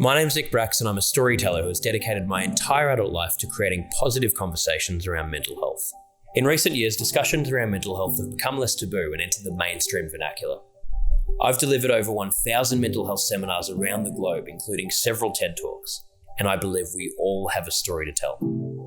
My name's Nick Bracks and I'm a storyteller who has dedicated my entire adult life to creating positive conversations around mental health. In recent years, discussions around mental health have become less taboo and entered the mainstream vernacular. I've delivered over 1,000 mental health seminars around the globe, including several TED Talks, and I believe we all have a story to tell.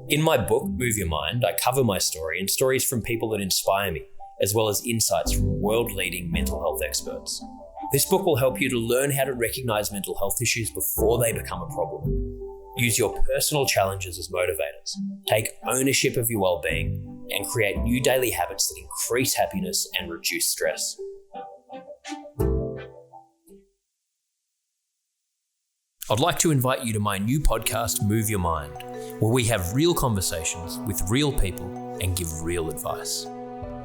In my book, Move Your Mind, I cover my story and stories from people that inspire me, as well as insights from world-leading mental health experts. This book will help you to learn how to recognize mental health issues before they become a problem. Use your personal challenges as motivators, take ownership of your well-being, and create new daily habits that increase happiness and reduce stress. I'd like to invite you to my new podcast, Move Your Mind, where we have real conversations with real people and give real advice.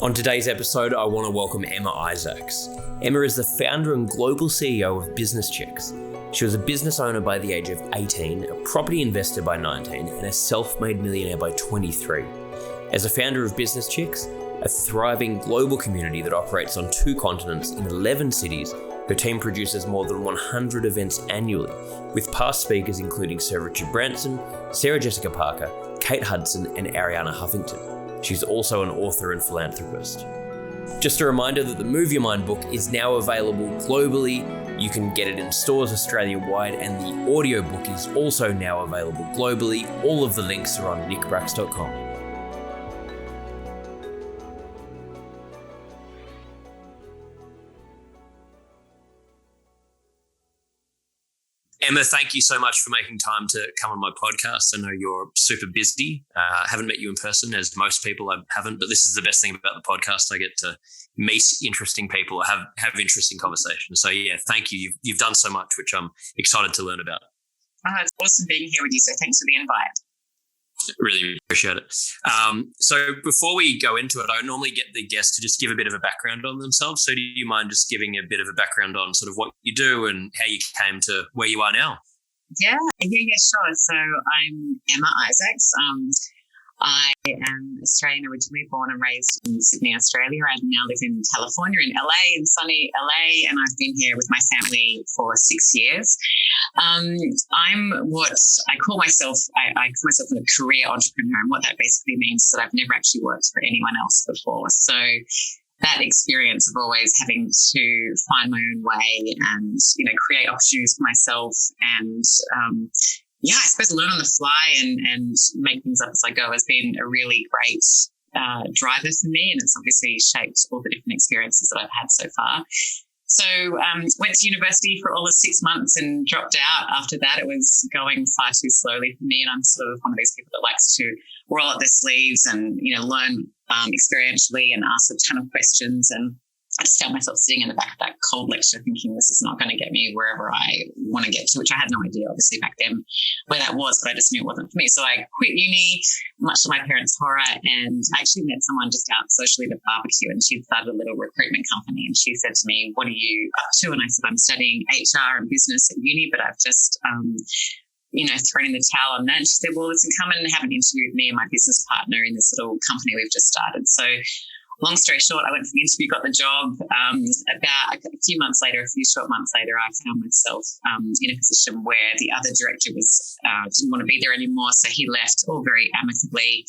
On today's episode, I want to welcome Emma Isaacs. Emma is the founder and global CEO of Business Chicks. She was a business owner by the age of 18, a property investor by 19, and a self-made millionaire by 23. As a founder of Business Chicks, a thriving global community that operates on 2 continents in 11 cities, her team produces more than 100 events annually, with past speakers including Sir Richard Branson, Sarah Jessica Parker, Kate Hudson, and Arianna Huffington. She's also an author and philanthropist. Just a reminder that the Move Your Mind book is now available globally. You can get it in stores Australia-wide, and the audiobook is also now available globally. All of the links are on nickbracks.com. Emma, thank you so much for making time to come on my podcast. I know you're super busy. I haven't met you in person, as most people I haven't, but this is the best thing about the podcast. I get to meet interesting people, have interesting conversations. So yeah, thank you. You've done so much, which I'm excited to learn about. It's awesome being here with you. So thanks for the invite. Really appreciate it. So before we go into it, I normally get the guests to just give a bit of a background on themselves. So do you mind just giving a bit of a background on sort of what you do and how you came to where you are now? Yeah, sure. So I'm Emma Isaacs. I am Australian, originally born and raised in Sydney, Australia. I now live in California, in LA, in sunny LA, and I've been here with my family for 6 years. I'm what I call myself, I call myself a career entrepreneur, and what that basically means is that I've never actually worked for anyone else before. So that experience of always having to find my own way and, create opportunities for myself and, I suppose learn on the fly and make things up as I go has been a really great driver for me, and it's obviously shaped all the different experiences that I've had so far. So went to university for all of 6 months and dropped out. After that, it was going far too slowly for me, and I'm sort of one of those people that likes to roll up their sleeves and learn experientially and ask a ton of questions. And I just found myself sitting in the back of that cold lecture thinking this is not going to get me wherever I want to get to, which I had no idea, obviously, back then where that was, but I just knew it wasn't for me. So I quit uni, much to my parents' horror, and I actually met someone just out socially at a barbecue, and she'd started a little recruitment company, and she said to me, "What are you up to?" And I said, "I'm studying HR and business at uni, but I've just thrown in the towel on that." And she said, "Well, listen, come and have an interview with me and my business partner in this little company we've just started." So long story short, I went for the interview, got the job. About a few short months later, I found myself in a position where the other director didn't want to be there anymore. So he left, all very amicably.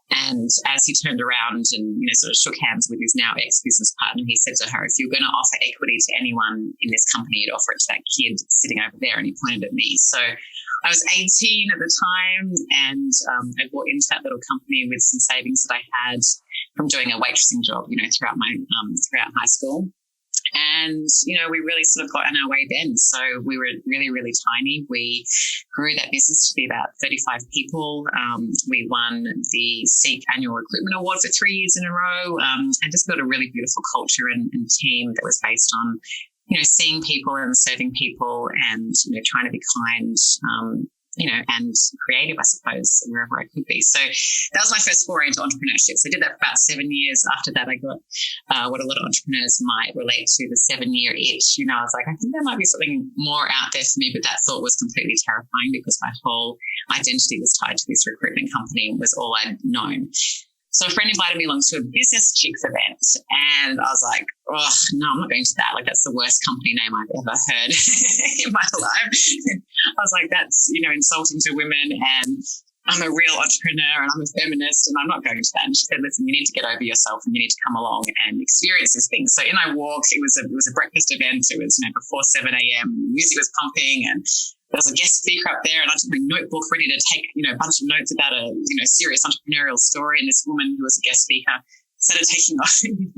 And as he turned around and, sort of shook hands with his now ex-business partner, he said to her, "If you're going to offer equity to anyone in this company, you'd offer it to that kid sitting over there." And he pointed at me. So I was 18 at the time, and I bought into that little company with some savings that I had from doing a waitressing job, throughout high school. And, we really sort of got on our way then. So we were really, really tiny. We grew that business to be about 35 people. We won the SEEK Annual Recruitment Award for 3 years in a row, and just built a really beautiful culture and team that was based on, seeing people and serving people and, trying to be kind, and creative, I suppose, wherever I could be. So that was my first foray into entrepreneurship. So I did that for about 7 years. After that, I got what a lot of entrepreneurs might relate to, the 7-year itch. I was like, I think there might be something more out there for me, but that thought was completely terrifying because my whole identity was tied to this recruitment company and was all I'd known. So a friend invited me along to a Business Chicks event, and I was like, oh, no, I'm not going to that. Like, that's the worst company name I've ever heard in my life. I was like, that's, insulting to women, and I'm a real entrepreneur and I'm a feminist and I'm not going to that. And she said, listen, you need to get over yourself and you need to come along and experience this thing. So in I walked. It was a breakfast event. It was, before 7 a.m. The music was pumping and there was a guest speaker up there, and I took my notebook ready to take, a bunch of notes about a, serious entrepreneurial story. And this woman who was a guest speaker started taking off.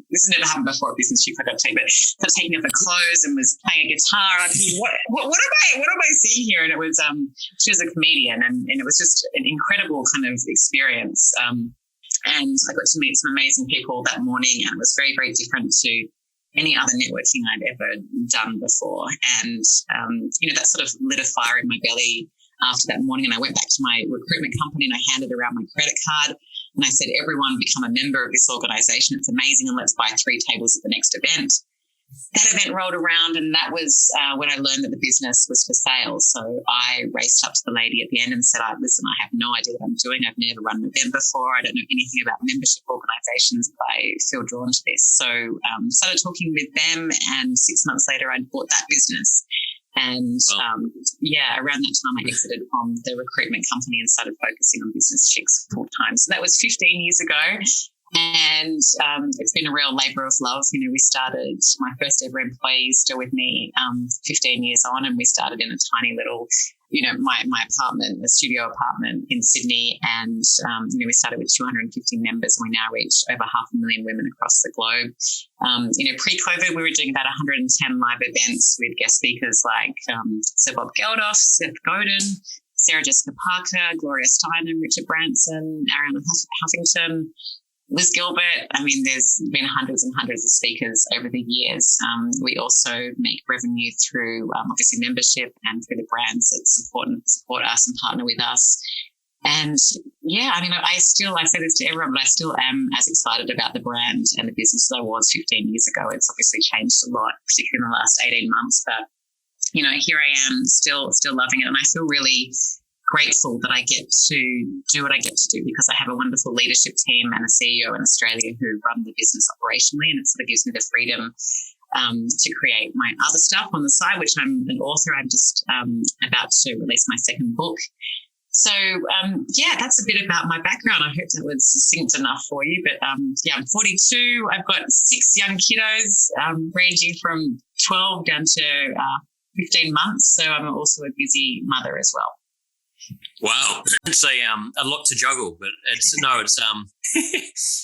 This has never happened before at Business Chicks. I got to take, but started taking off her clothes and was playing a guitar. And I'm thinking, what am I seeing here? And it was, she was a comedian, and it was just an incredible kind of experience. And I got to meet some amazing people that morning, and it was very, very different to any other networking I'd ever done before. And, that sort of lit a fire in my belly after that morning. And I went back to my recruitment company and I handed around my credit card and I said, everyone become a member of this organization. It's amazing. And let's buy 3 tables at the next event. That event rolled around, and that was when I learned that the business was for sale. So I raced up to the lady at the end and said, listen, I have no idea what I'm doing. I've never run an event before. I don't know anything about membership organizations, but I feel drawn to this. So started talking with them, and 6 months later, I'd bought that business. And around that time, I exited from the recruitment company and started focusing on Business Chicks full time. So that was 15 years ago. And it's been a real labour of love. We started, my first ever employee still with me 15 years on, and we started in a tiny little, my apartment, a studio apartment in Sydney. And, we started with 250 members, and we now reach over 500,000 women across the globe. Pre-COVID, we were doing about 110 live events with guest speakers like Sir Bob Geldof, Seth Godin, Sarah Jessica Parker, Gloria Steinem, Richard Branson, Arianna Huffington, Liz Gilbert. I mean, there's been hundreds and hundreds of speakers over the years. We also make revenue through obviously membership and through the brands that support us and partner with us. And I say this to everyone, but I still am as excited about the brand and the business as I was 15 years ago. It's obviously changed a lot, particularly in the last 18 months. But, here I am still loving it. And I feel really grateful that I get to do what I get to do, because I have a wonderful leadership team and a CEO in Australia who run the business operationally, and it sort of gives me the freedom to create my other stuff on the side, which I'm an author. I'm just about to release my second book. So, that's a bit about my background. I hope that was succinct enough for you. But, I'm 42. I've got 6 young kiddos ranging from 12 down to 15 months. So I'm also a busy mother as well. Wow, it's a lot to juggle, but it's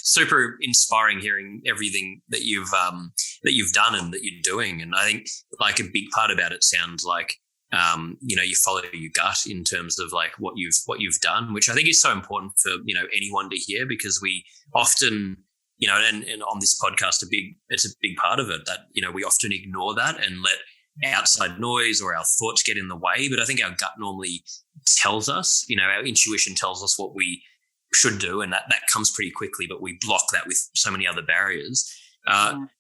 super inspiring hearing everything that you've done and that you're doing. And I think like a big part about it sounds like you follow your gut in terms of like what you've done, which I think is so important for anyone to hear, because we often and on this podcast it's a big part of it that we often ignore that and let outside noise or our thoughts get in the way. But I think our gut normally tells us, our intuition tells us what we should do, and that comes pretty quickly, but we block that with so many other barriers.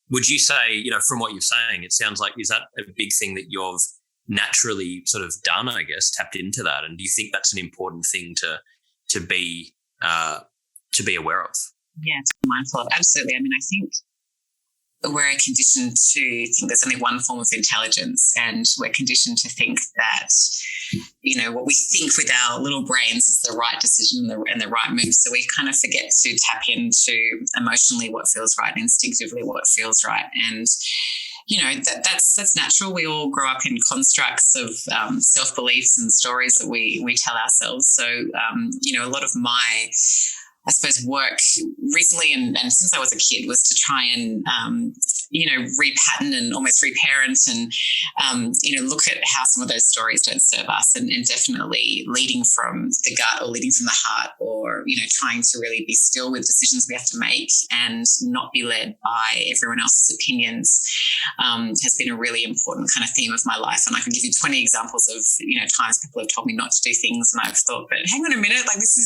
Would you say, from what you're saying, it sounds like, is that a big thing that you've naturally sort of done, I guess, tapped into that? And do you think that's an important thing to be aware of? Yeah, to be mindful of. Absolutely. I mean, I think we're conditioned to think there's only one form of intelligence, and we're conditioned to think that, what we think with our little brains is the right decision and the right move. So we kind of forget to tap into emotionally what feels right, instinctively what feels right. And, that's natural. We all grow up in constructs of self-beliefs and stories that we tell ourselves. So, a lot of my, I suppose, work recently and since I was a kid was to try and, repattern and almost reparent and, look at how some of those stories don't serve us, and definitely leading from the gut or leading from the heart, or, trying to really be still with decisions we have to make and not be led by everyone else's opinions has been a really important kind of theme of my life. And I can give you 20 examples of, times people have told me not to do things and I've thought, but hang on a minute, like this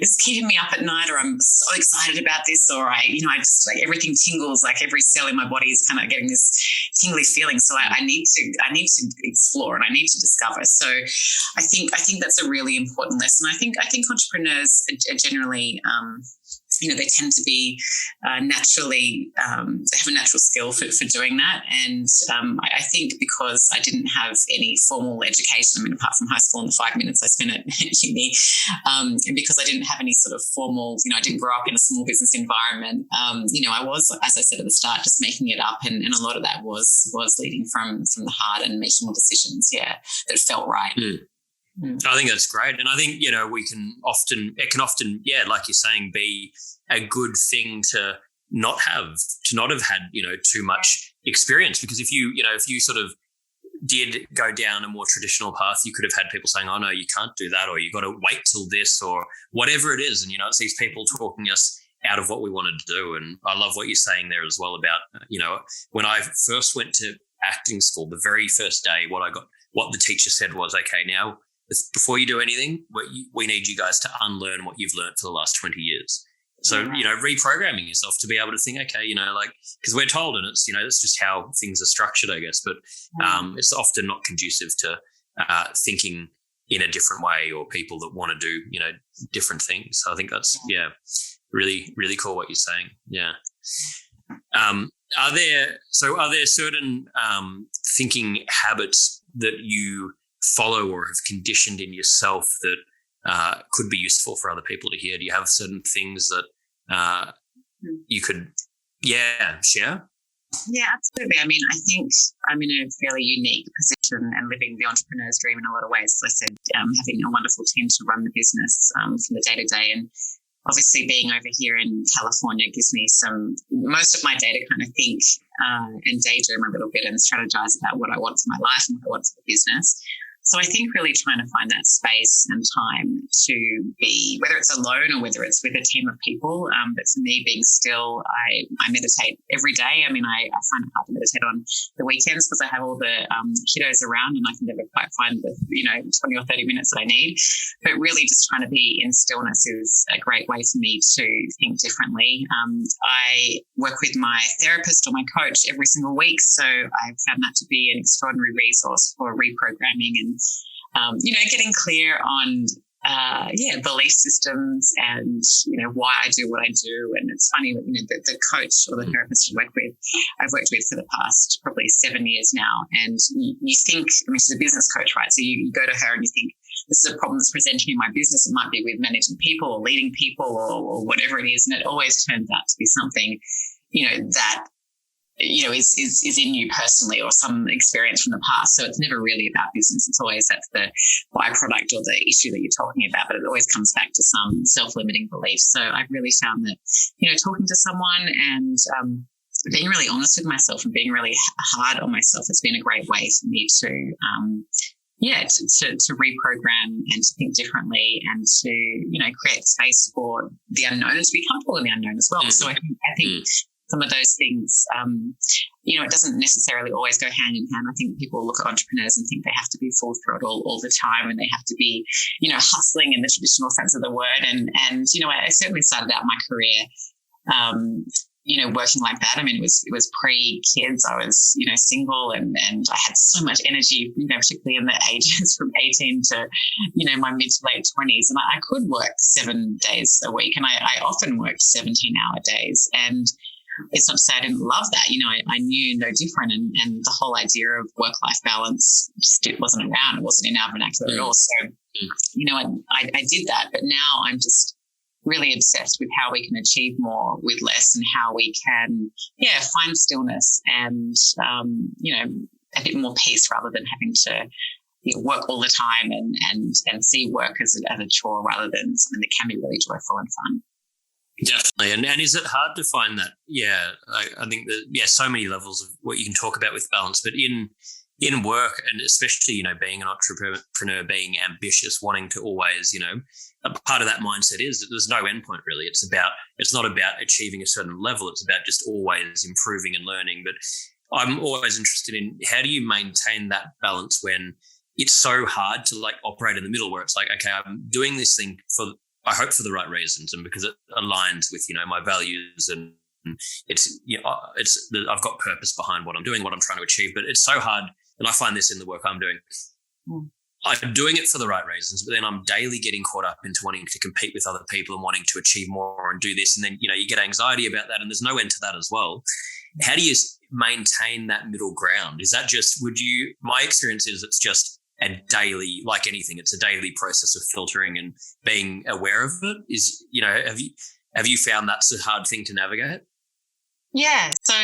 is keeping me up at night, or I'm so excited about this, or I just like everything tingles, like every cell in my body is kind of getting this tingly feeling. So I need to explore and I need to discover. So I think that's a really important lesson. I think entrepreneurs are generally they tend to be naturally, they have a natural skill for doing that. And I think because I didn't have any formal education, apart from high school and the 5 minutes I spent at uni, and because I didn't have any sort of formal, I didn't grow up in a small business environment, I was, as I said at the start, just making it up. And a lot of that was leading from the heart and making decisions, that felt right. I think that's great. And I think, it can often, like you're saying, be a good thing to not have had, too much experience. Because if you sort of did go down a more traditional path, you could have had people saying, oh no, you can't do that, or you got to wait till this, or whatever it is. And, it's these people talking us out of what we wanted to do. And I love what you're saying there as well about, when I first went to acting school, the very first day, what the teacher said was, okay, now, before you do anything, we need you guys to unlearn what you've learned for the last 20 years. So, reprogramming yourself to be able to think, okay, because we're told, and it's, it's just how things are structured, I guess, but it's often not conducive to thinking in a different way, or people that want to do, different things. So I think that's, really, really cool what you're saying. Yeah. Are there certain thinking habits that you follow or have conditioned in yourself that could be useful for other people to hear? Do you have certain things that you could, share? Yeah, absolutely. I think I'm in a fairly unique position and living the entrepreneur's dream in a lot of ways. As I said, having a wonderful team to run the business from the day to day, and obviously being over here in California gives me most of my day to kind of think and daydream a little bit and strategize about what I want for my life and what I want for the business. So I think really trying to find that space and time to be, whether it's alone or whether it's with a team of people, but for me, being still, I meditate every day. I find it hard to meditate on the weekends because I have all the kiddos around and I can never quite find the 20 or 30 minutes that I need. But really just trying to be in stillness is a great way for me to think differently. I work with my therapist or my coach every single week, so I've found that to be an extraordinary resource for reprogramming and getting clear on belief systems and why I do what I do. And it's funny that the coach or the therapist I've worked with for the past probably 7 years now, and you think, she's a business coach, right? So you go to her and you think, this is a problem that's presenting in my business. It might be with managing people or leading people or whatever it is, and it always turns out to be something that is in you personally, or some experience from the past. So it's never really about business. It's always that's the byproduct or the issue that you're talking about, but it always comes back to some self-limiting belief. So I've really found that, talking to someone and being really honest with myself and being really hard on myself has been a great way for me to reprogram and to think differently and to, create space for the unknown and to be comfortable in the unknown as well. So I think some of those things, it doesn't necessarily always go hand in hand. I think people look at entrepreneurs and think they have to be full throttle all the time and they have to be, hustling in the traditional sense of the word. And I certainly started out my career, working like that. It was pre-kids. I was, single and I had so much energy, particularly in the ages from 18 to, my mid to late 20s. And I could work 7 days a week, and I often worked 17-hour days. And it's not to say I didn't love that. I knew no different, and the whole idea of work-life balance just wasn't around. It wasn't in our vernacular at all. So, I did that, but now I'm just really obsessed with how we can achieve more with less and how we can, find stillness and, a bit more peace rather than having to work all the time and see work as a chore rather than something that can be really joyful and fun. Definitely. And is it hard to find that? Yeah, I think that, so many levels of what you can talk about with balance, but in work, and especially, being an entrepreneur, being ambitious, wanting to always, a part of that mindset is that there's no endpoint really. It's not about achieving a certain level. It's about just always improving and learning. But I'm always interested in, how do you maintain that balance when it's so hard to operate in the middle, where it's like, okay, I'm doing this thing I hope for the right reasons and because it aligns with, my values, and I've got purpose behind what I'm doing, what I'm trying to achieve, but it's so hard. And I find this in the work I'm doing. I'm doing it for the right reasons, but then I'm daily getting caught up into wanting to compete with other people and wanting to achieve more and do this. And then, you get anxiety about that, and there's no end to that as well. How do you maintain that middle ground? Is that just, my experience is it's just a daily, like anything, it's a daily process of filtering and being aware of it. Have you found that's a hard thing to navigate? Yeah. So,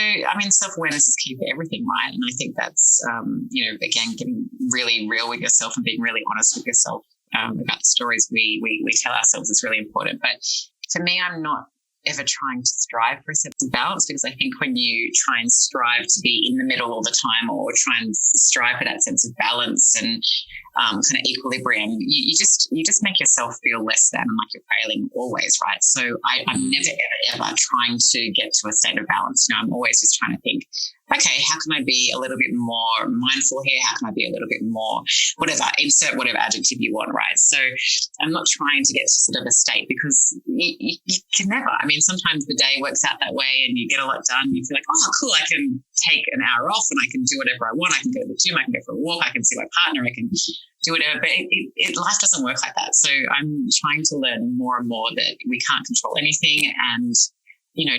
self-awareness is key for everything, right? And I think that's, again, getting really real with yourself and being really honest with yourself about the stories we tell ourselves is really important. But for me, I'm not ever trying to strive for a sense of balance, because I think when you try and strive to be in the middle all the time, or try and strive for that sense of balance and kind of equilibrium, you just make yourself feel less than and like you're failing always, right? So I'm never, ever trying to get to a state of balance. I'm always just trying to think, okay, how can I be a little bit more mindful here? How can I be a little bit more whatever, insert whatever adjective you want, right? So I'm not trying to get to sort of a state, because you can never. Sometimes the day works out that way and you get a lot done. You feel like, oh, cool, I can take an hour off and I can do whatever I want. I can go to the gym, I can go for a walk, I can see my partner, I can do whatever. But life doesn't work like that. So I'm trying to learn more and more that we can't control anything, and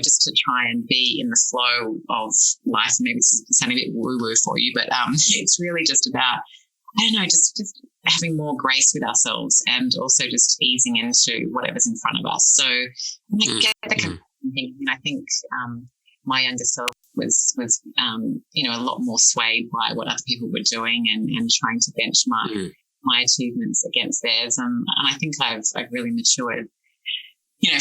just to try and be in the flow of life. Maybe it's sounding a bit woo-woo for you, but it's really just about, I don't know, just having more grace with ourselves, and also just easing into whatever's in front of us. So I get the thinking. I think my younger self was a lot more swayed by what other people were doing and trying to benchmark my achievements against theirs. And I think I've really matured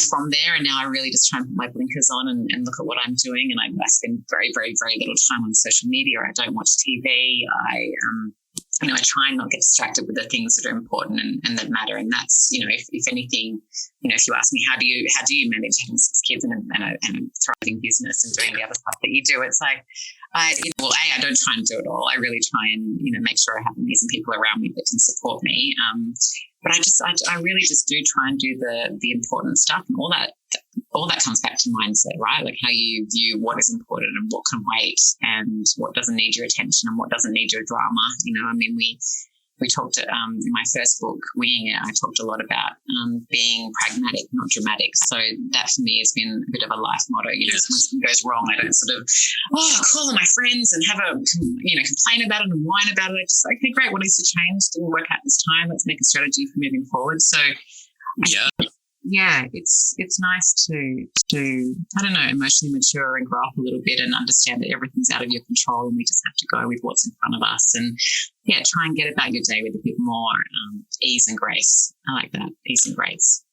from there. And now I really just try and put my blinkers on and look at what I'm doing. And I spend very, very, very little time on social media. I don't watch TV. I try and not get distracted with the things that are important and that matter. And that's, if anything, if you ask me, how do you manage having 6 kids and a thriving business and doing the other stuff that you do? It's like, I don't try and do it all. I really try and, make sure I have amazing people around me that can support me. But I really just do try and do the important stuff, and all that comes back to mindset, right? Like how you view what is important and what can wait, and what doesn't need your attention and what doesn't need your drama. We talked in my first book, Winging It, I talked a lot about being pragmatic, not dramatic. So that for me has been a bit of a life motto. When something goes wrong, I don't sort of, call on my friends and have complain about it and whine about it. I just, okay, great, what needs to change? Didn't work out this time. Let's make a strategy for moving forward. So it's nice to I don't know, emotionally mature and grow up a little bit and understand that everything's out of your control, and we just have to go with what's in front of us, and try and get about your day with a bit more ease and grace. I like that, ease and grace.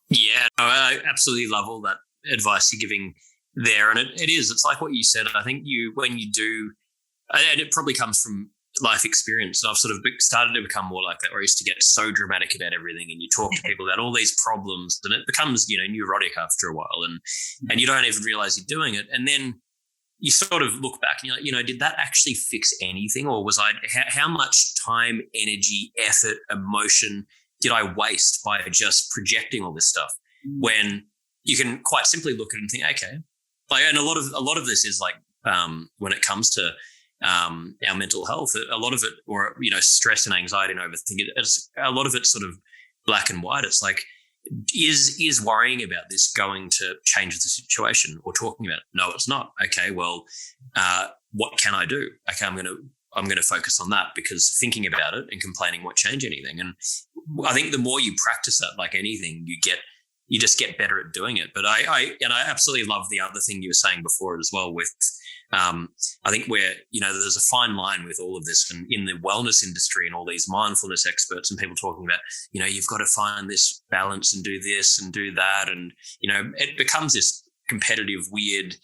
Yeah, I absolutely love all that advice you're giving there, and it's like what you said. I think when you do, and it probably comes from life experience. And I've sort of started to become more like that, where I used to get so dramatic about everything, and you talk to people about all these problems, and it becomes, neurotic after a while, and you don't even realize you're doing it. And then you sort of look back and you're like, did that actually fix anything? Or was how much time, energy, effort, emotion did I waste by just projecting all this stuff? When you can quite simply look at it and think, okay, and a lot of this is like, when it comes to our mental health, a lot of it, or stress and anxiety and overthinking, it's a lot of it's sort of black and white. It's like, is worrying about this going to change the situation, or talking about it? No, it's not. Okay, well, what can I do? Okay, I'm going to focus on that, because thinking about it and complaining won't change anything. And I think the more you practice that, like anything, you just get better at doing it. But I absolutely love the other thing you were saying before as well, with I think where, there's a fine line with all of this, and in the wellness industry and all these mindfulness experts and people talking about, you've got to find this balance and do this and do that. And, it becomes this competitive, weird,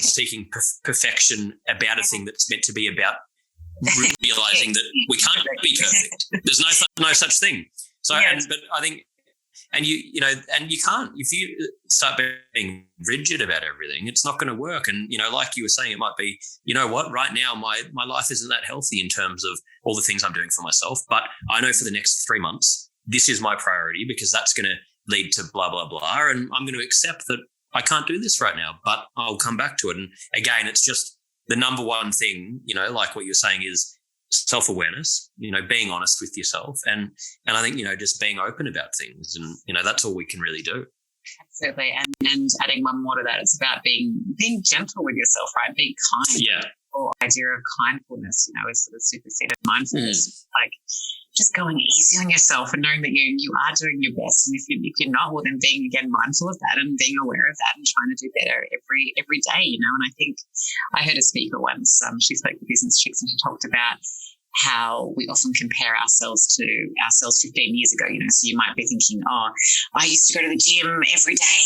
seeking perfection about a thing that's meant to be about realizing that we can't be perfect. There's no such thing. So, but I think, and you can't, if you start being rigid about everything, it's not going to work. And, like you were saying, it might be, right now, my life isn't that healthy in terms of all the things I'm doing for myself, but I know for the next 3 months, this is my priority, because that's going to lead to blah, blah, blah. And I'm going to accept that I can't do this right now, but I'll come back to it. And again, it's just the number one thing, like what you're saying, is self-awareness, being honest with yourself, and I think, just being open about things, and, that's all we can really do. Absolutely. And adding one more to that, it's about being gentle with yourself, right? Being kind. Yeah. The whole idea of kindfulness, is sort of superseded mindfulness. Like just going easy on yourself and knowing that you are doing your best. And if you're not, well, then being, again, mindful of that and being aware of that and trying to do better every day, And I think I heard a speaker once, she spoke to Business Chicks, and she talked about how we often compare ourselves to ourselves 15 years ago, So you might be thinking, I used to go to the gym every day,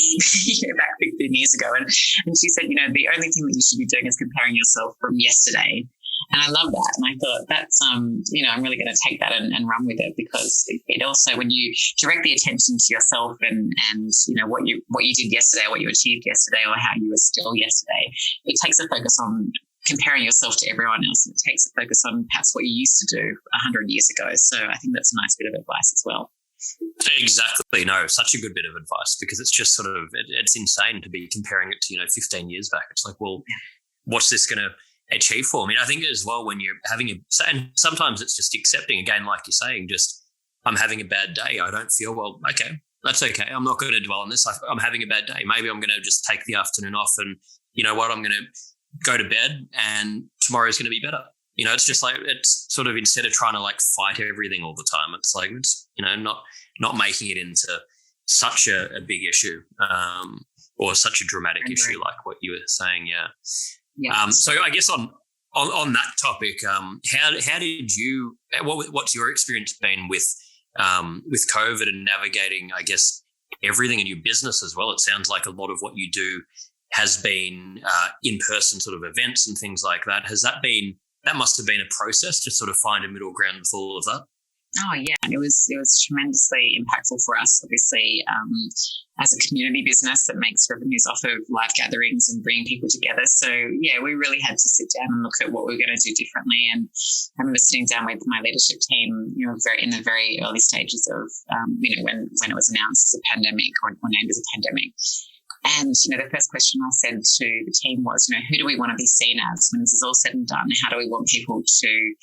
back 15 years ago. And she said, the only thing that you should be doing is comparing yourself from yesterday. And I love that. And I thought that's, I'm really going to take that and run with it, because it also, when you direct the attention to yourself and what you did yesterday, what you achieved yesterday, or how you were still yesterday, it takes a focus on comparing yourself to everyone else, and it takes a focus on perhaps what you used to do 100 years ago. So I think that's a nice bit of advice as well. Exactly. No, such a good bit of advice, because it's just sort of, it's insane to be comparing it to, 15 years back. It's like, well, what's this going to achieve for me? I think as well, when you're having and sometimes it's just accepting, again, like you're saying, just, I'm having a bad day. I don't feel well. Okay, that's okay. I'm not going to dwell on this. I'm having a bad day. Maybe I'm going to just take the afternoon off, and you know what? I'm going to go to bed, and tomorrow's going to be better. It's just like, it's sort of, instead of trying to like fight everything all the time, it's like, it's, not making it into such a big issue, or such a dramatic issue, like what you were saying. Yeah. Yeah. So I guess on that topic, how did you, what's your experience been with COVID and navigating, I guess, everything in your business as well? It sounds like a lot of what you do has been in-person sort of events and things like that. That must have been a process to sort of find a middle ground with all of that? Oh, yeah. It was tremendously impactful for us, obviously, as a community business that makes revenues off of live gatherings and bringing people together. So, yeah, we really had to sit down and look at what we were going to do differently. And I remember sitting down with my leadership team, in the very early stages of, when it was announced as a pandemic or named as a pandemic. And, the first question I said to the team was, who do we want to be seen as when this is all said and done? How do we want people to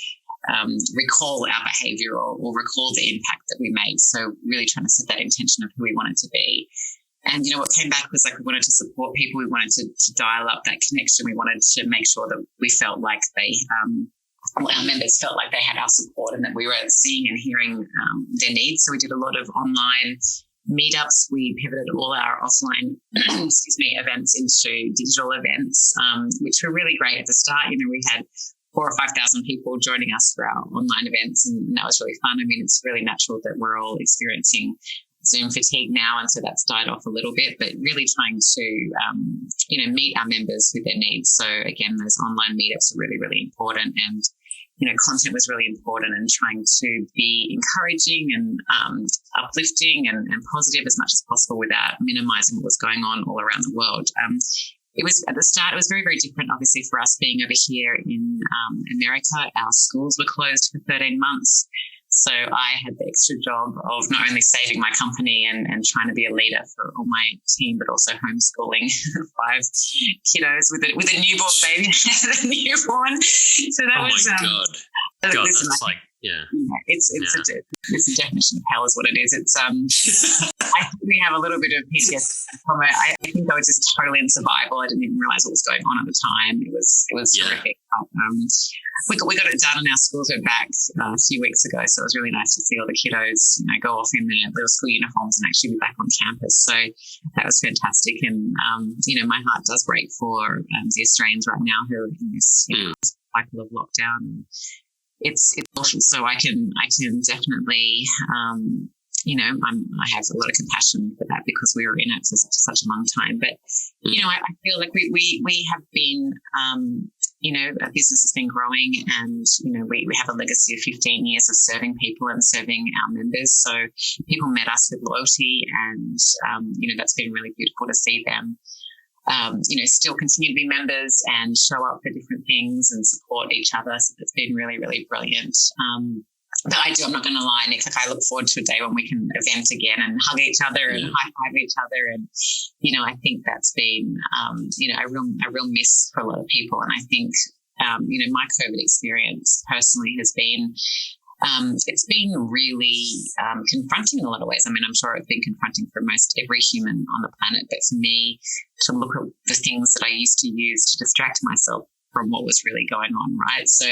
recall our behaviour or recall the impact that we made? So really trying to set that intention of who we wanted to be. And, what came back was, like, we wanted to support people. We wanted to dial up that connection. We wanted to make sure that we felt like our members felt like they had our support, and that we were seeing and hearing their needs. So we did a lot of online meetups. We pivoted all our offline events into digital events, which were really great at the start. We had 4,000 or 5,000 people joining us for our online events, and that was really fun. I mean, it's really natural that we're all experiencing Zoom fatigue now, and so that's died off a little bit, but really trying to meet our members with their needs. So again, those online meetups are really, really important, and content was really important, and trying to be encouraging and uplifting and positive as much as possible without minimizing what was going on all around the world. It was, at the start, it was very, very different, obviously, for us being over here in America. Our schools were closed for 13 months. So I had the extra job of not only saving my company and trying to be a leader for all my team, but also homeschooling 5 kiddos with a newborn baby. a newborn. So that was... Oh, my God. God, that's like... Yeah. It's a definition of hell is what it is. It's I think we have a little bit of PTSD from it. I think I was just totally in survival. I didn't even realize what was going on at the time. It was terrific. We got it done, and our schools went back a few weeks ago. So it was really nice to see all the kiddos, go off in their little school uniforms and actually be back on campus. So that was fantastic. And my heart does break for the Australians right now who are in this cycle of lockdown. It's awful. So I can definitely, I have a lot of compassion for that, because we were in it for such a long time. But, I feel like we have been, a business has been growing, and, we have a legacy of 15 years of serving people and serving our members. So people met us with loyalty, and, that's been really beautiful to see them. Still continue to be members and show up for different things and support each other. So it's been really, really brilliant. But I'm not going to lie, Nick, I look forward to a day when we can event again and hug each other and high-five each other. And, I think that's been, a real miss for a lot of people. And I think my COVID experience personally has been, it's been really confronting in a lot of ways. I mean, I'm sure it's been confronting for most every human on the planet, but for me, to look at the things that I used to use to distract myself from what was really going on, right? So,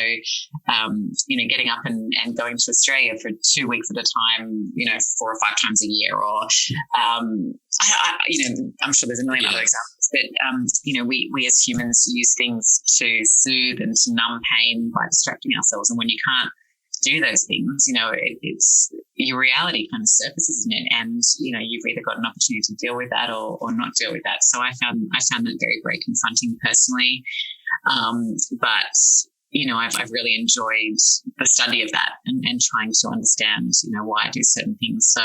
getting up and going to Australia for 2 weeks at a time, 4 or 5 times a year, or, I'm sure there's a million other examples, but, we as humans use things to soothe and to numb pain by distracting ourselves. And when you can't do those things, it's your reality kind of surfaces in it, and you've either got an opportunity to deal with that or not deal with that. So I found that very, very confronting personally, but I've really enjoyed the study of that and trying to understand why I do certain things. So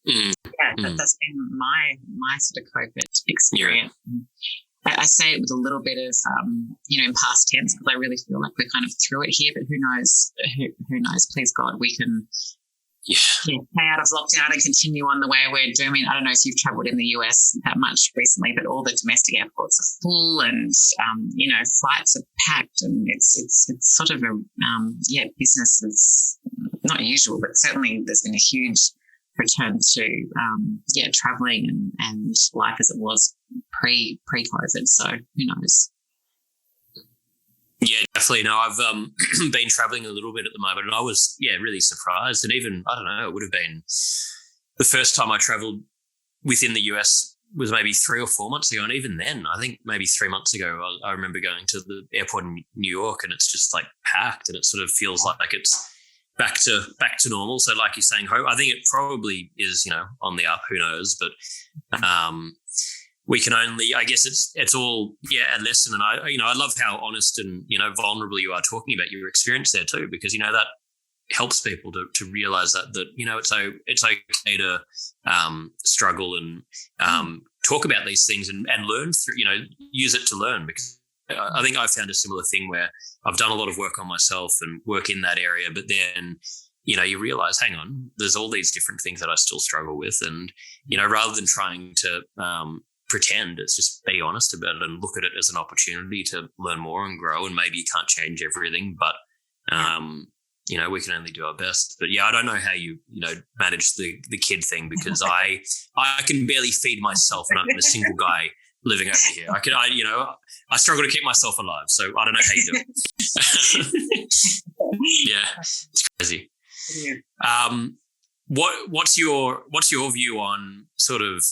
that's been my sort of COVID experience. I say it with a little bit of, in past tense, because I really feel like we're kind of through it here, but who knows, please God, we can stay out of lockdown and continue on the way we're doing. I mean, I don't know if you've travelled in the US that much recently, but all the domestic airports are full and, flights are packed, and it's sort of business is not usual, but certainly there's been a huge return to traveling and life as it was pre-COVID. So who knows? Yeah, definitely. No, I've been traveling a little bit at the moment, and I was really surprised. And even I don't know, it would have been the first time I traveled within the US was maybe 3 or 4 months ago, and even then, I think maybe 3 months ago, I remember going to the airport in New York, and it's just like packed, and it sort of feels like it's back to normal. So like you're saying, I think it probably is, on the up, who knows, but we can only, I guess it's all, a lesson. And I love how honest and, vulnerable you are talking about your experience there too, because, that helps people to realize that, it's okay to struggle and talk about these things and learn through, use it to learn, because I think I found a similar thing where I've done a lot of work on myself and work in that area, but then, you realize, hang on, there's all these different things that I still struggle with. And, rather than trying to pretend, it's just be honest about it and look at it as an opportunity to learn more and grow. And maybe you can't change everything, but, we can only do our best. But I don't know how you, manage the kid thing, because I can barely feed myself, and I'm a single guy living over here. I struggle to keep myself alive. So I don't know how you do it. It's crazy. Yeah. What's your view on sort of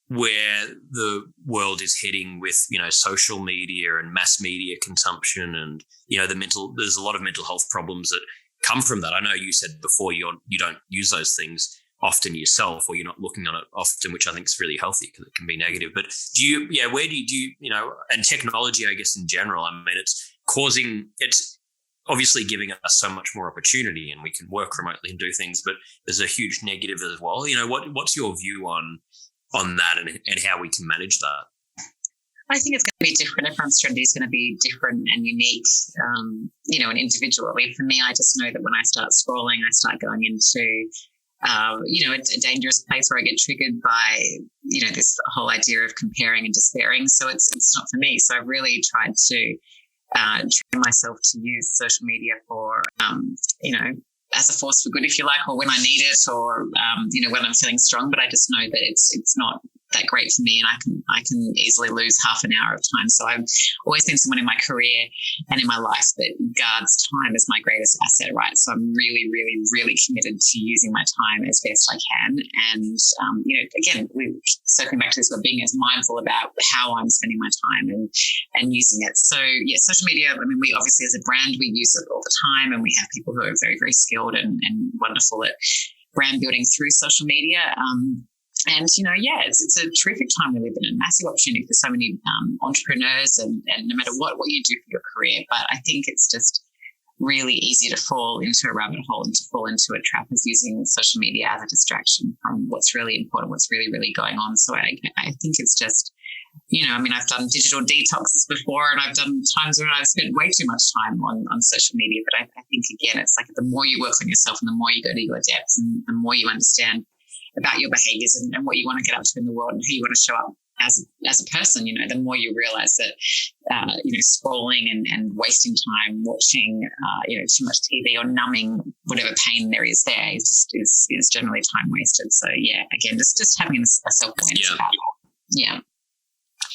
where the world is heading with, social media and mass media consumption, and, there's a lot of mental health problems that come from that. I know you said before you don't use those things often yourself, or you're not looking on it often, which I think is really healthy because it can be negative. But where do you, and technology, I guess, in general, I mean, it's obviously giving us so much more opportunity, and we can work remotely and do things, but there's a huge negative as well. What's your view on that and how we can manage that? I think it's going to be different. Everyone's strategy is going to be different and unique, and individual. I mean, for me, I just know that when I start scrolling, I start going into it's a dangerous place where I get triggered by, this whole idea of comparing and despairing. So it's not for me. So I've really tried to train myself to use social media for, as a force for good, if you like, or when I need it, or, when I'm feeling strong. But I just know that it's not that great for me, and I can easily lose half an hour of time. So I've always been someone in my career and in my life that regards time as my greatest asset, right? So I'm really, really, really committed to using my time as best I can. And, again, we're circling back to this, but being as mindful about how I'm spending my time and using it. So, social media, I mean, we obviously as a brand, we use it all the time, and we have people who are very, very skilled and wonderful at brand building through social media. And, it's a terrific time we live in, a massive opportunity for so many entrepreneurs and no matter what you do for your career. But I think it's just really easy to fall into a rabbit hole and to fall into a trap as using social media as a distraction from what's really important, what's really, really going on. So I think it's just, I've done digital detoxes before, and I've done times when I've spent way too much time on social media. But I think, again, it's like the more you work on yourself and the more you go to your depths and the more you understand about your behaviors and what you want to get up to in the world and who you want to show up as a person, the more you realize that, scrolling and wasting time watching, too much TV or numbing whatever pain there is is generally time wasted. So yeah, again, just having a self-awareness about it. Yeah.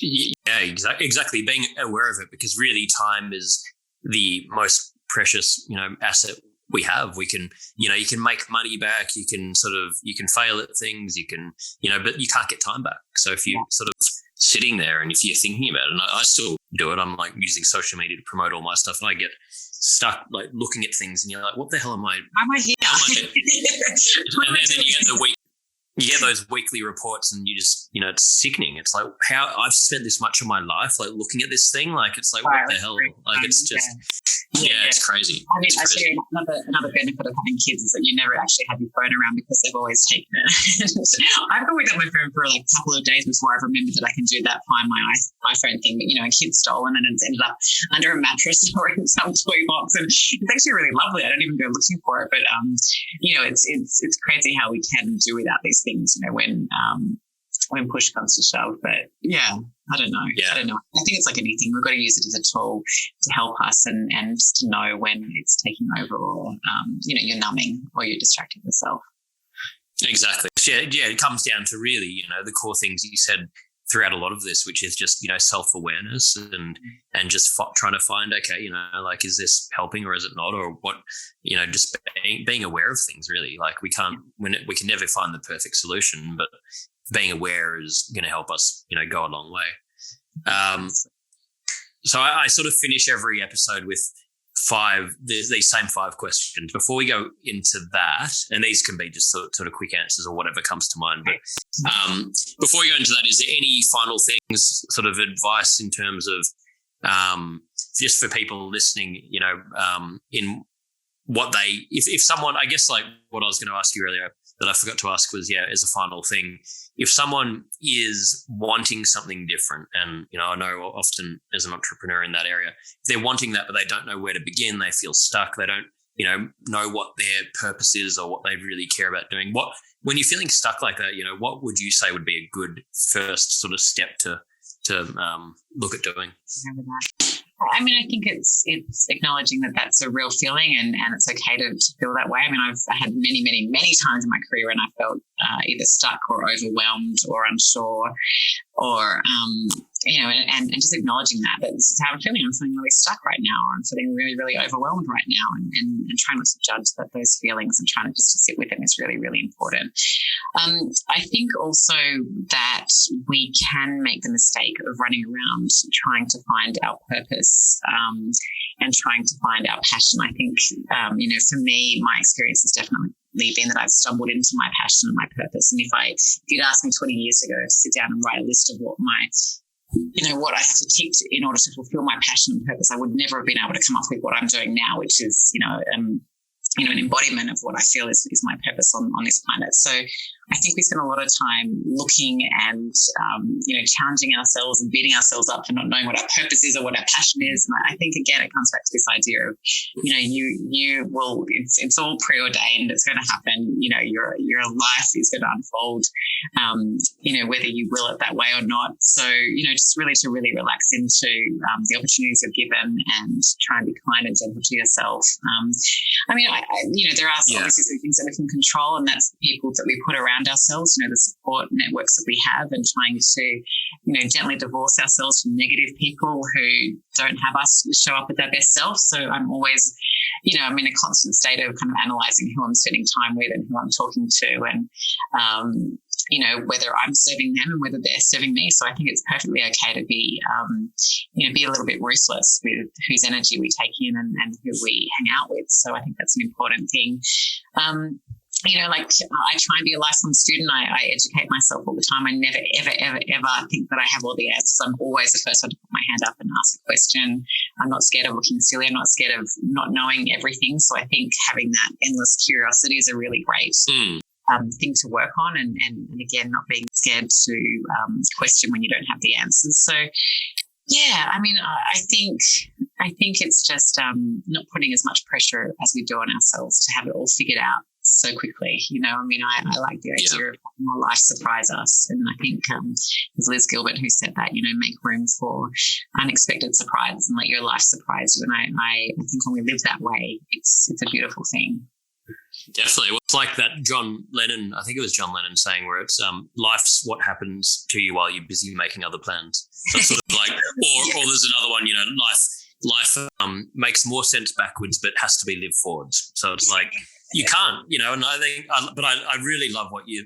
Yeah, exactly. Being aware of it, because really time is the most precious, asset we have. We can, you can make money back. You can fail at things. You can, but you can't get time back. So if you're sort of sitting there and if you're thinking about it, and I still do it, I'm like using social media to promote all my stuff, and I get stuck like looking at things, and you're like, what the hell am I? Am I here? And then you get those weekly reports, and you just, it's sickening. It's like, how I've spent this much of my life like looking at this thing, like it's like, what the hell? Like it's just, it's crazy. I mean, actually, another benefit of having kids is that you never actually have your phone around because they've always taken it. I've always got my phone for like a couple of days before I've remembered that I can do that, find my iPhone thing. But a kid's stolen and it's ended up under a mattress or in some toy box, and it's actually really lovely. I don't even go looking for it, but it's crazy how we can do without these things, when push comes to shove. But yeah, I don't know. I think it's like anything. We've got to use it as a tool to help us and just to know when it's taking over, or you're numbing or you're distracting yourself. Exactly. Yeah, it comes down to really, the core things you said throughout a lot of this, which is just, self-awareness and just trying to find, okay, like, is this helping or is it not, or what, just being aware of things really. Like we can never find the perfect solution, but being aware is going to help us, go a long way. So I sort of finish every episode with these same 5 questions. Before we go into that, and these can be just sort of quick answers or whatever comes to mind, but before we go into that, is there any final things, sort of advice in terms of just for people listening, in what they, if someone, I guess like what I was going to ask you earlier that I forgot to ask was, as a final thing, if someone is wanting something different, and, I know often as an entrepreneur in that area, if they're wanting that, but they don't know where to begin, they feel stuck, they don't, know what their purpose is or what they really care about doing. When you're feeling stuck like that, what would you say would be a good first sort of step to look at doing? I mean, I think it's acknowledging that that's a real feeling, and it's okay to feel that way. I mean, I had many, many, many times in my career when I felt either stuck or overwhelmed or unsure, or and just acknowledging that this is how I'm feeling. I'm feeling really stuck right now, or I'm feeling really, really overwhelmed right now, and trying not to judge those feelings and trying to just sit with them is really, really important. I think also that we can make the mistake of running around trying to find our purpose and trying to find our passion. I think, for me, my experience has definitely been that I've stumbled into my passion and my purpose. And if you'd asked me 20 years ago to sit down and write a list of what what I have to tick in order to fulfill my passion and purpose, I would never have been able to come up with what I'm doing now, which is, an embodiment of what I feel is my purpose on this planet. So I think we spend a lot of time looking and, challenging ourselves and beating ourselves up for not knowing what our purpose is or what our passion is. And I think, again, it comes back to this idea of, you will, it's all preordained. It's going to happen. Your life is going to unfold, whether you will it that way or not. So, just really to really relax into the opportunities you're given and try and be kind and gentle to yourself. There are obviously some things that we can control, and that's the people that we put around ourselves, the support networks that we have, and trying to, gently divorce ourselves from negative people who don't have us show up with our best self. So I'm always, I'm in a constant state of kind of analysing who I'm spending time with and who I'm talking to, and, whether I'm serving them and whether they're serving me. So I think it's perfectly okay to be, be a little bit ruthless with whose energy we take in and who we hang out with. So I think that's an important thing. I try and be a lifelong student. I educate myself all the time. I never, ever, ever, ever think that I have all the answers. I'm always the first one to put my hand up and ask a question. I'm not scared of looking silly. I'm not scared of not knowing everything. So I think having that endless curiosity is a really great thing to work on. And again, not being scared to question when you don't have the answers. So yeah, I think it's just not putting as much pressure as we do on ourselves to have it all figured out. so quickly. I like the idea of more life surprise us. And I think it was Liz Gilbert who said that, make room for unexpected surprises and let your life surprise you. And I think when we live that way, it's a beautiful thing. Definitely. Well, it's like that John Lennon, I think it was John Lennon saying where it's life's what happens to you while you're busy making other plans. So it's sort of like, or there's another one, life makes more sense backwards but has to be lived forwards. So it's like you can't, and I think, but I really love what you're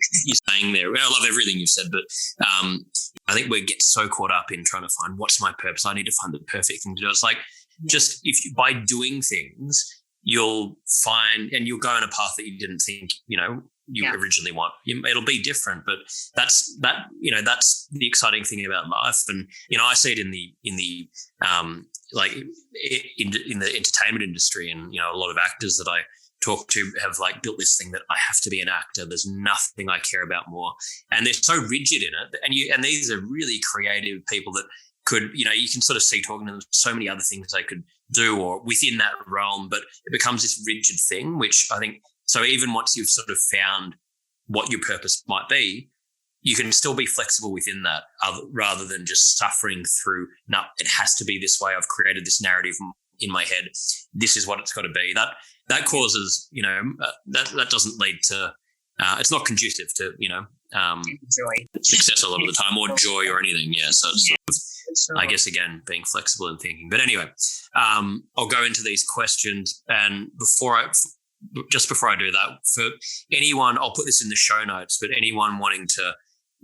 saying there. I love everything you've said, but I think we get so caught up in trying to find what's my purpose. I need to find the perfect thing to do. It's like just by doing things, you'll find, and you'll go on a path that you didn't think, you originally want. It'll be different, but that's the exciting thing about life. And, I see it in the entertainment industry, and, a lot of actors that I talk to have built this thing that I have to be an actor. There's nothing I care about more. And they're so rigid in it. And these are really creative people that could, you can sort of see talking to them so many other things they could do or within that realm, but it becomes this rigid thing, which I think, so even once you've sort of found what your purpose might be, you can still be flexible within that rather than just suffering through, no, it has to be this way. I've created this narrative in my head. This is what it's got to be. That causes, that doesn't lead to, it's not conducive to, joy, success a lot of the time, or joy or anything. Yeah. So it's sort of, I guess, again, being flexible and thinking. But anyway, I'll go into these questions. And before I do that, for anyone, I'll put this in the show notes, but anyone wanting to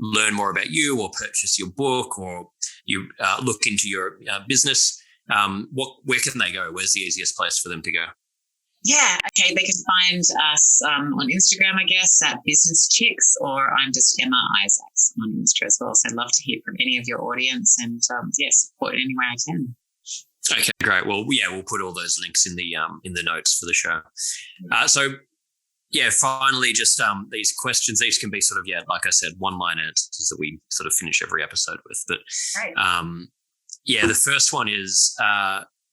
learn more about you or purchase your book or you look into your business, where can they go? Where's the easiest place for them to go? Yeah, okay. They can find us on Instagram, I guess, at Business Chicks, or I'm just Emma Isaacs on Insta as well. So I'd love to hear from any of your audience and, support any way I can. Okay, great. Well, we'll put all those links in the notes for the show. Finally, just these questions. These can be sort of, like I said, one-line answers that we sort of finish every episode with. But the first one is,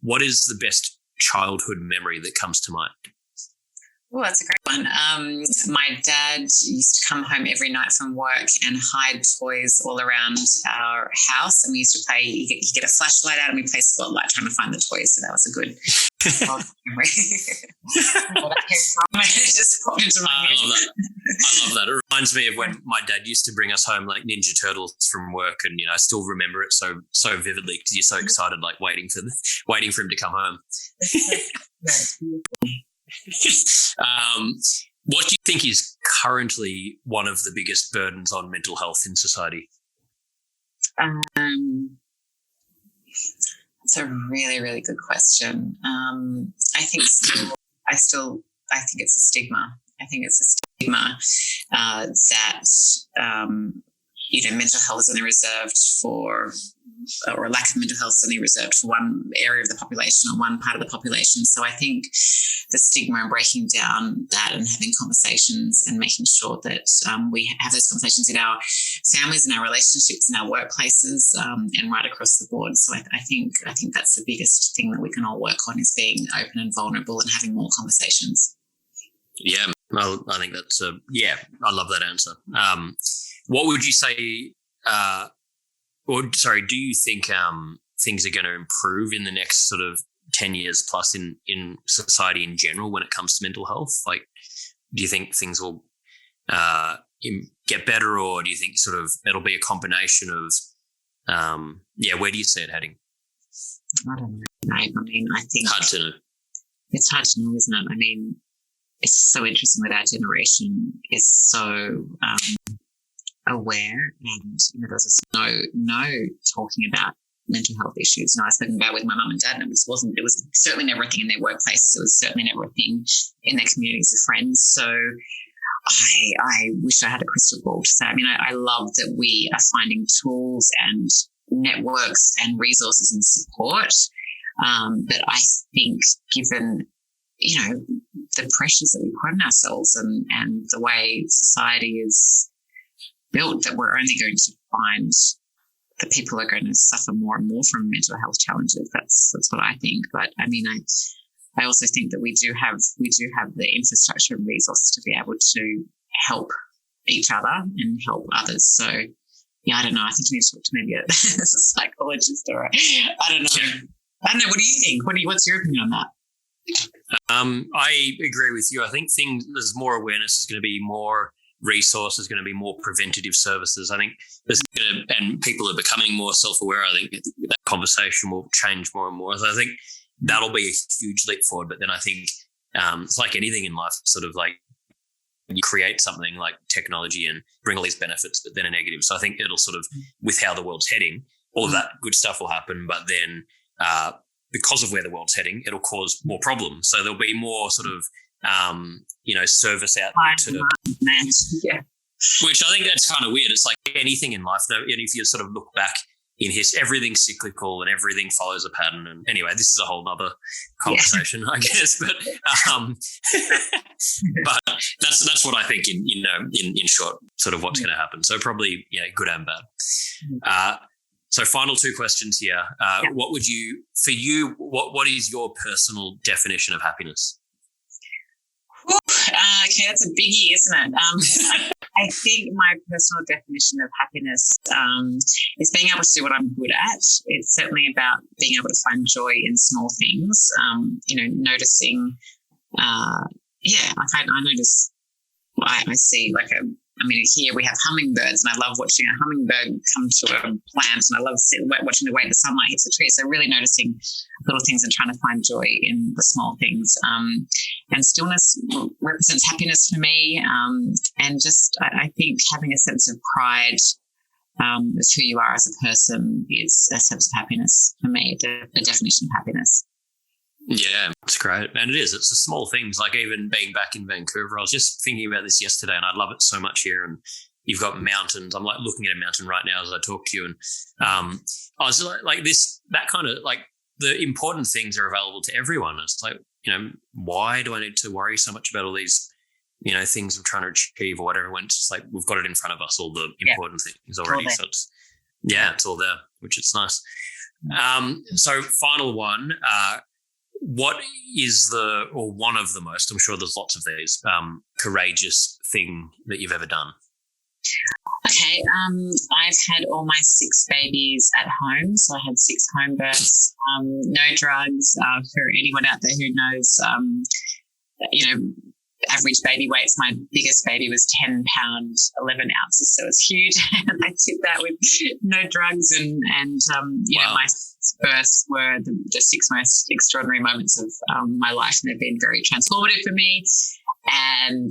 what is the best childhood memory that comes to mind? Oh, that's a great one. My dad used to come home every night from work and hide toys all around our house. And we used to play, you get a flashlight out and we play Spotlight trying to find the toys. So that was a good memory. It just popped into my head. I love that. It reminds me of when my dad used to bring us home like Ninja Turtles from work, and I still remember it so vividly because you're so excited, like waiting for him to come home. What do you think is currently one of the biggest burdens on mental health in society? That's a really, really good question. I think it's a stigma. I think it's a stigma that mental health is only reserved for, or lack of mental health is only reserved for one area of the population or one part of the population. So I think the stigma and breaking down that and having conversations and making sure that we have those conversations in our families and our relationships and our workplaces and right across the board. So I think that's the biggest thing that we can all work on, is being open and vulnerable and having more conversations. Yeah, well, I think that's I love that answer. What would you say, do you think things are going to improve in the next sort of 10 years plus in society in general when it comes to mental health? Like, do you think things will get better, or do you think sort of it'll be a combination of, where do you see it heading? I don't know. I mean, I think hard to know. It's hard to know, isn't it? I mean, it's just so interesting that our generation is so aware, and there's just no talking about mental health issues. I was speaking about with my mum and dad, and it was certainly never a thing in their workplaces. It was certainly never a thing in their communities of friends. So I wish I had a crystal ball to say. I mean, I love that we are finding tools and networks and resources and support. But I think given, the pressures that we put on ourselves and the way society is built, that we're only going to find that people are going to suffer more and more from mental health challenges. That's what I think. But I mean, I also think that we do have the infrastructure and resources to be able to help each other and help others. So yeah, I don't know. I think you need to talk to maybe a psychologist or I don't know. I don't know. What do you think? What's your opinion on that? I agree with you. I think there's more awareness, is going to be more resources, going to be more preventative services. I think and people are becoming more self-aware. I think that conversation will change more and more. So I think that'll be a huge leap forward. But then I think it's like anything in life, sort of like you create something like technology and bring all these benefits, but then a negative. So I think it'll sort of, with how the world's heading, all of that good stuff will happen. But then because of where the world's heading, it'll cause more problems. So there'll be more sort of, service out there which I think that's kind of weird. It's like anything in life, though, and if you sort of look back in everything's cyclical and everything follows a pattern. And anyway, this is a whole nother conversation, I guess. But but that's what I think in short, sort of what's going to happen. So probably good and bad. So final two questions here. What would you, for you, what is your personal definition of happiness? Okay, that's a biggie, isn't it? I think my personal definition of happiness is being able to do what I'm good at. It's certainly about being able to find joy in small things, noticing, I notice, I see here we have hummingbirds, and I love watching a hummingbird come to a plant, and I love watching the way the sunlight hits the tree. So really noticing little things and trying to find joy in the small things. And stillness represents happiness for me. And just, I think having a sense of pride with who you are as a person is a sense of happiness for me, the definition of happiness. Yeah, it's great. And it is. It's the small things, like even being back in Vancouver. I was just thinking about this yesterday, and I love it so much here. And you've got mountains. I'm like looking at a mountain right now as I talk to you. And I was like this, that kind of like the important things are available to everyone. It's like, why do I need to worry so much about all these, things I'm trying to achieve or whatever, when it's just like we've got it in front of us, all the important things already. So it's all there, which is nice. So final one, what is one of the most, I'm sure there's lots of these, courageous thing that you've ever done? Okay, I've had all my 6 babies at home. So I had 6 home births, no drugs. For anyone out there who knows, average baby weights, my biggest baby was 10 pounds, 11 ounces. So it's huge. And I did that with no drugs. And wow. My births were the 6 most extraordinary moments of my life. And they've been very transformative for me. And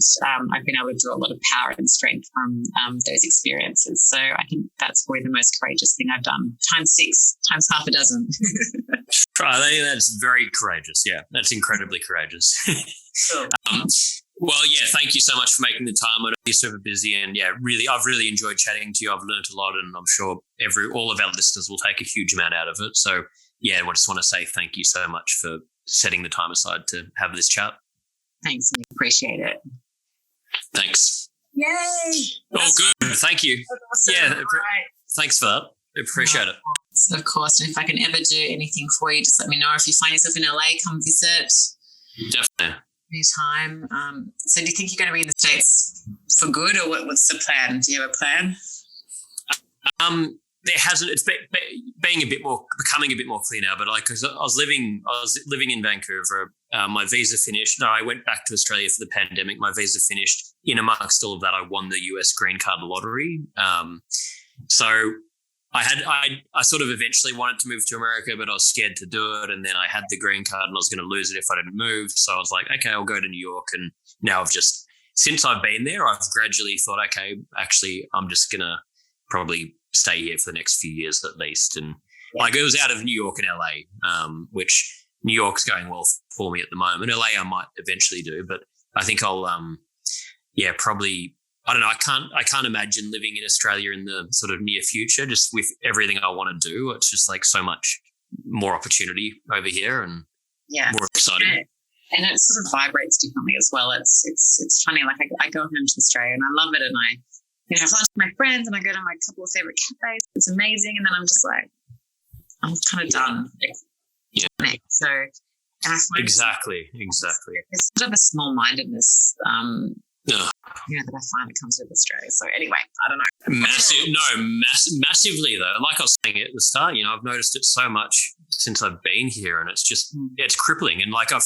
I've been able to draw a lot of power and strength from those experiences. So I think that's probably the most courageous thing I've done. Times 6, times half a dozen. I think that's very courageous. Yeah, that's incredibly courageous. Cool. Thank you so much for making the time. I know you're super busy, and I've really enjoyed chatting to you. I've learned a lot, and I'm sure all of our listeners will take a huge amount out of it. So I just want to say thank you so much for setting the time aside to have this chat. Thanks. I appreciate it. Thanks. Yay. Oh, good. Thank you. Awesome. Thanks for that. I appreciate it. Of course. And if I can ever do anything for you, just let me know. If you find yourself in LA, come visit. Definitely. Anytime. So do you think you're going to be in the States for good, or what's the plan? Do you have a plan? There hasn't. It's becoming a bit more clear now. But like, 'cause I was living in Vancouver. My visa finished. No, I went back to Australia for the pandemic. My visa finished. In amongst all of that, I won the US green card lottery. So I sort of eventually wanted to move to America, but I was scared to do it. And then I had the green card, and I was going to lose it if I didn't move. So I was like, okay, I'll go to New York. And now since I've been there, I've gradually thought, okay, actually, I'm just going to probably stay here for the next few years at least. And like, it was out of New York and LA, which New York's going well for me at the moment. LA I might eventually do, but I think I'll probably, I don't know, I can't imagine living in Australia in the sort of near future, just with everything I want to do. It's just like so much more opportunity over here and more exciting. And it sort of vibrates differently as well. It's funny, like I go home to Australia and I love it, and I have lunch with my friends, and I go to my couple of favorite cafes. It's amazing. And then I'm just like, I'm kind of done. Yeah. So And I find exactly. There's sort of a small-mindedness, Yeah. that I find it comes with Australia. So anyway, I don't know. Massively though. Like I was saying at the start, I've noticed it so much since I've been here, and it's just it's crippling. And like I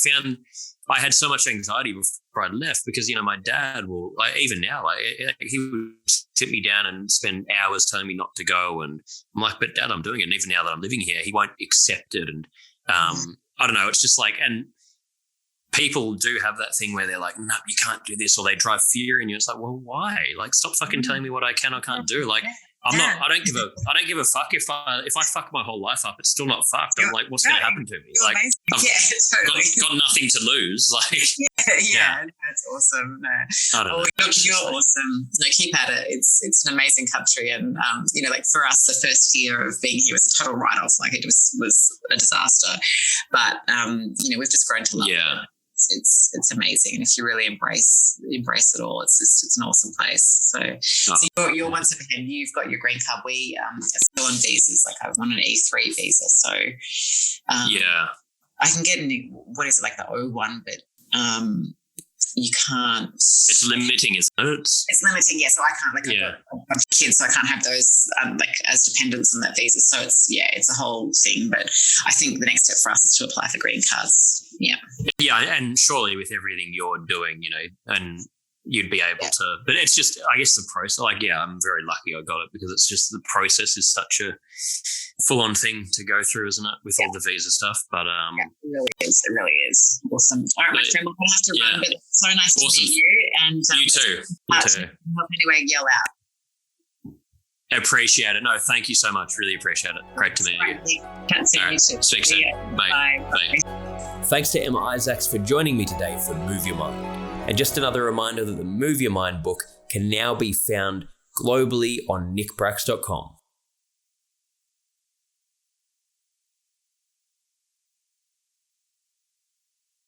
had so much anxiety before I left because my dad will, like, even now, like, he would sit me down and spend hours telling me not to go, and I'm like, but Dad, I'm doing it. And even now that I'm living here, he won't accept it. And I don't know. It's just like, and people do have that thing where they're like, no, you can't do this, or they drive fear in you. It's like, well, why? Like, stop fucking telling me what I can or can't do. Like, I don't give a fuck if I fuck my whole life up. It's still not fucked. I'm like, what's going to happen to me? Like, I've totally. got nothing to lose. Like, that's awesome. No. You're awesome. No, keep at it. It's an amazing country, and like for us, the first year of being here was a total write-off. Like, it was a disaster, but we've just grown to love it. It's amazing, and if you really embrace it all, it's an awesome place. So you're one step ahead. You've got your green card. We are still on visas. Like, I want an E3 visa, so I can get what is it, like the O1, but you can't. It's limiting, isn't it? It's limiting, yeah. So I can't, like, I've got a bunch of kids, so I can't have those like as dependents on that visa. So it's a whole thing. But I think the next step for us is to apply for green cards. Yeah. Yeah, and surely with everything you're doing, and you'd be able to. But it's just, I guess, the process. Like, I'm very lucky I got it, because it's just the process is such a full-on thing to go through, isn't it, with all the visa stuff? But it really is awesome. All right, my friend, we're gonna have to run, but it's so nice to meet you. And you too. Anyway, yell out. Appreciate it. No, thank you so much. Really appreciate it. Great to meet you. Right. Speak soon. Bye. Thanks to Emma Isaacs for joining me today for Move Your Mind. And just another reminder that the Move Your Mind book can now be found globally on nickbracks.com.